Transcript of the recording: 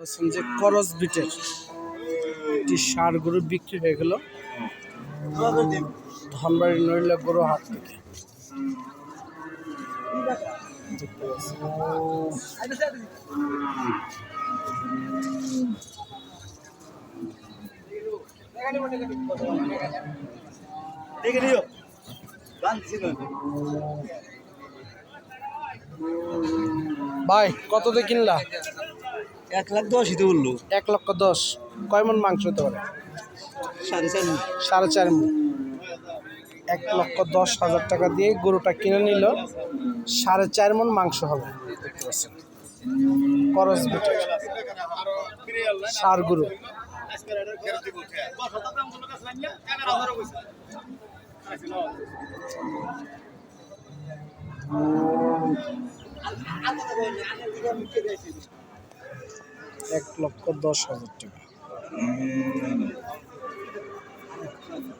পাচ্ছেন যে করস বিটের একটি ষাঁড় গরু বিক্রি হয়ে গেল ধনবাড়ি নড়িলা গরু হাট থেকে। দেখতে পাচ্ছেন ভাই কত দিয়ে কিনলা? 1,10,000 তো বললো। 1,10,000। কয় মন মাংস হতে পারে? 4.5 মন। 1,10,000 টাকা দিয়ে গরুটা কিনে নিল, 4.5 মন মাংস হবে। দেখতে পাচ্ছেন করস বিটের ষাঁড় গরু। $1,10,000 টাকা।